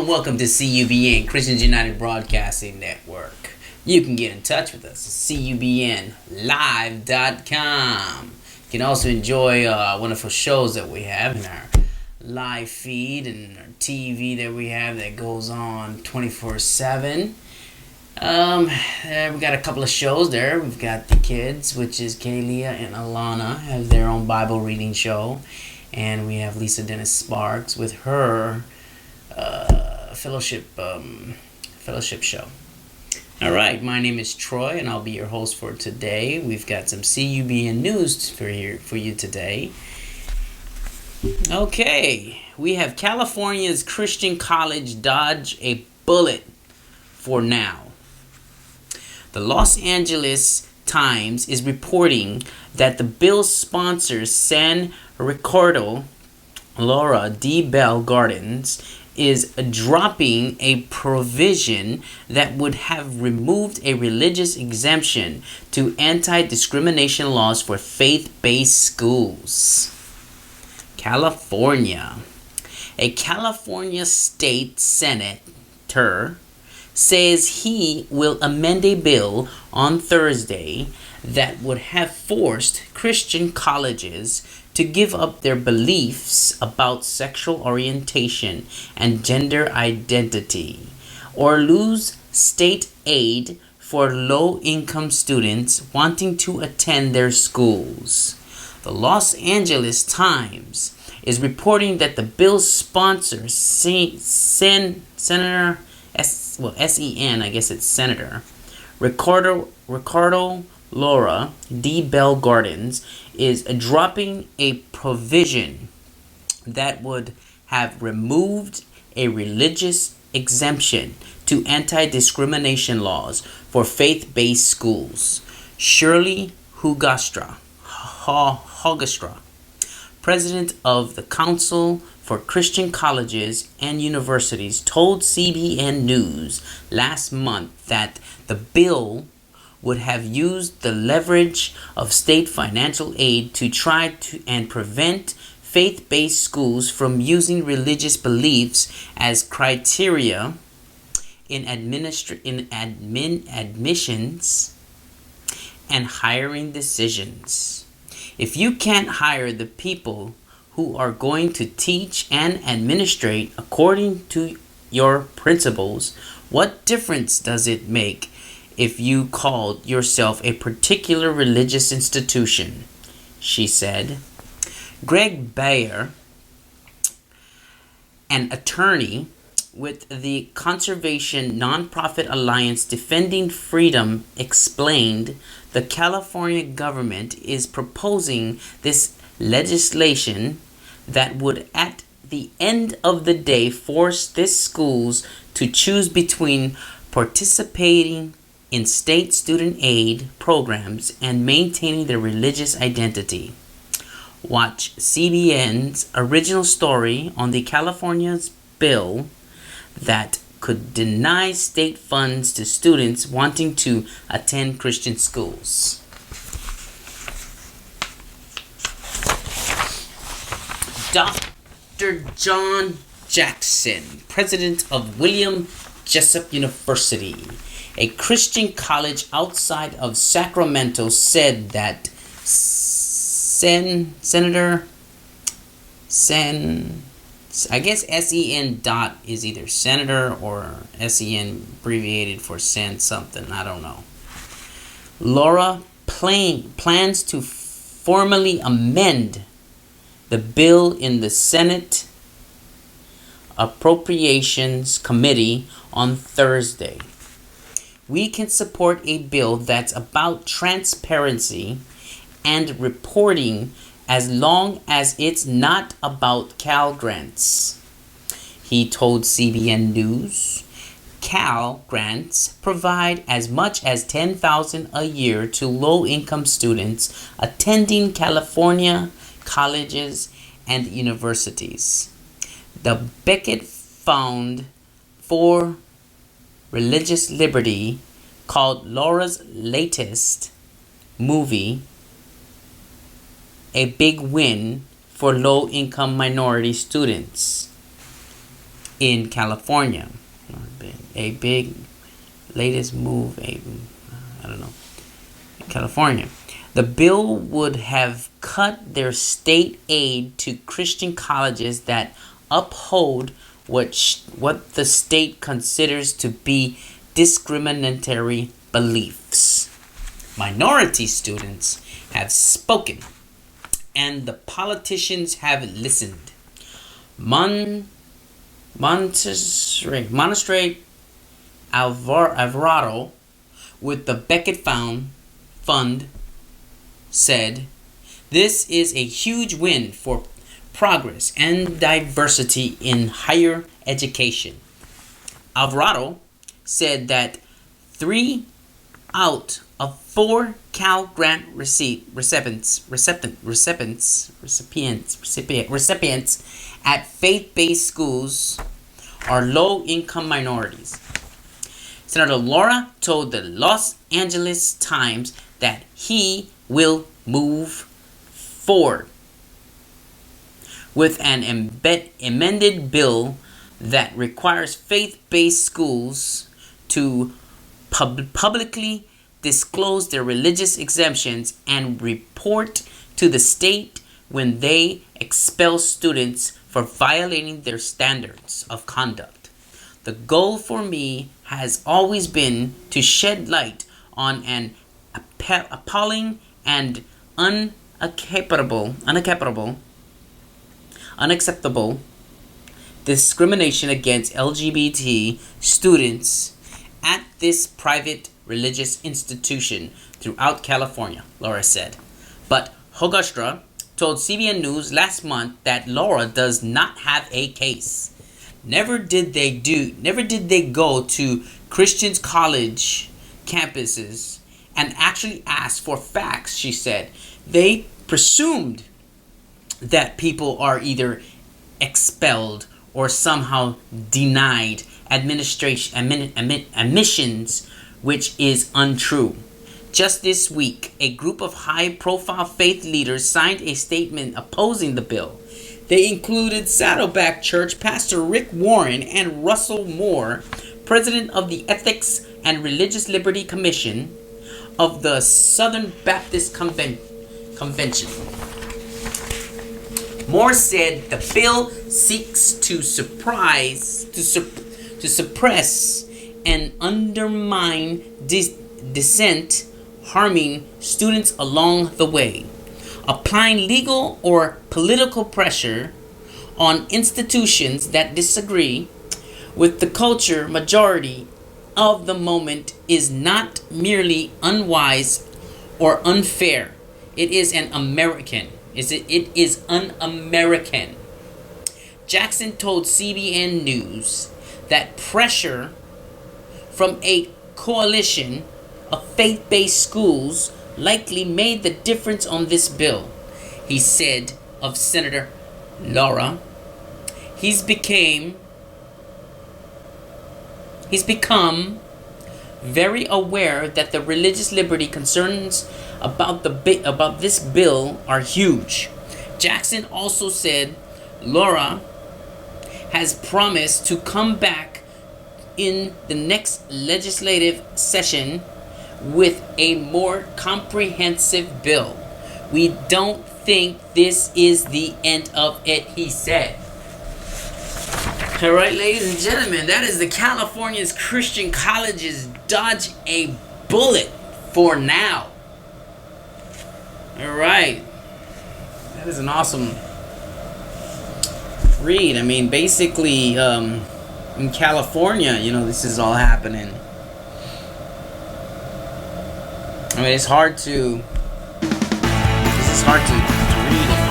welcome to CUBN, Christians United Broadcasting Network. You can get in touch with us at cubnlive.com. You can also enjoy wonderful shows that we have in our live feed and our TV that we have that goes on 24/7. We got a couple of shows there. We've got the kids, which is Kalia and Alana, have their own Bible reading show. And we have Lisa Dennis Sparks with her fellowship show. All right, my name is Troy, and I'll be your host for today. We've got some CUBN news for you today. Okay, we have California's Christian college dodge a bullet for now. The Los Angeles Times is reporting that the bill's sponsors, San Ricardo Laura D. Bell Gardens, is dropping a provision that would have removed a religious exemption to anti-discrimination laws for faith-based schools. California. A California state senator says he will amend a bill on Thursday that would have forced Christian colleges to give up their beliefs about sexual orientation and gender identity, or lose state aid for low-income students wanting to attend their schools. The Los Angeles Times is reporting that the bill's sponsor, Senator S-E-N, I guess it's Senator, Ricardo Laura D. Bell Gardens, is dropping a provision that would have removed a religious exemption to anti-discrimination laws for faith-based schools. Shirley Hoogastra, president of the Council for Christian Colleges and Universities, told CBN News last month that the bill would have used the leverage of state financial aid to try to and prevent faith-based schools from using religious beliefs as criteria in admissions and hiring decisions. If you can't hire the people who are going to teach and administrate according to your principles, what difference does it make if you called yourself a particular religious institution? She said. Greg Bayer, an attorney with the Conservation Nonprofit Alliance Defending Freedom, explained the California government is proposing this legislation that would at the end of the day force these schools to choose between participating in state student aid programs and maintaining their religious identity. Watch CBN's original story on the California's bill that could deny state funds to students wanting to attend Christian schools. Dr. John Jackson, president of William Jessup University, a Christian college outside of Sacramento, said that I guess S-E-N dot is either senator or S-E-N abbreviated for send something. I don't know. Laura plans to formally amend the bill in the Senate Appropriations Committee on Thursday. We can support a bill that's about transparency and reporting as long as it's not about Cal grants, he told CBN News. Cal grants provide as much as $10,000 a year to low-income students attending California colleges and universities. The Beckett Fund for Religious Liberty called Laura's latest movie a big win for low-income minority students. in California. A big latest move, I don't know, in California. The bill would have cut their state aid to Christian colleges that uphold what the state considers to be discriminatory beliefs. Minority students have spoken, and the politicians have listened. Monastery Alvarado with the Beckett Fund said, "This is a huge win for progress and diversity in higher education." Alvarado said that 3 out of 4 Cal Grant recipients at faith-based schools are low-income minorities. Senator Laura told the Los Angeles Times that he will move forward with an amended bill that requires faith-based schools to publicly disclose their religious exemptions and report to the state when they expel students for violating their standards of conduct. The goal for me has always been to shed light on an appalling and unacceptable discrimination against LGBT students at this private religious institution throughout California, Laura said. But Hogostra told CBN News last month that Laura does not have a case. Never did they go to Christian college campuses and actually ask for facts, she said. They presumed that people are either expelled or somehow denied admissions, which is untrue. Just this week, a group of high-profile faith leaders signed a statement opposing the bill. They included Saddleback Church Pastor Rick Warren and Russell Moore, president of the Ethics and Religious Liberty Commission of the Southern Baptist Convention. Moore said the bill seeks to suppress and undermine dissent, harming students along the way, applying legal or political pressure on institutions that disagree with the culture majority of the moment is not merely unwise or unfair. It is un-American. Jackson told CBN News that pressure from a coalition of faith-based schools likely made the difference on this bill. He said of Senator Laura, he's become very aware that the religious liberty concerns about this bill are huge. Jackson also said Laura has promised to come back in the next legislative session with a more comprehensive bill. We don't think this is the end of it, he said. All right, ladies and gentlemen, that is the California's Christian colleges dodge a bullet for now. All right. That is an awesome read. I mean, basically, in California, this is all happening. I mean, this is hard to read.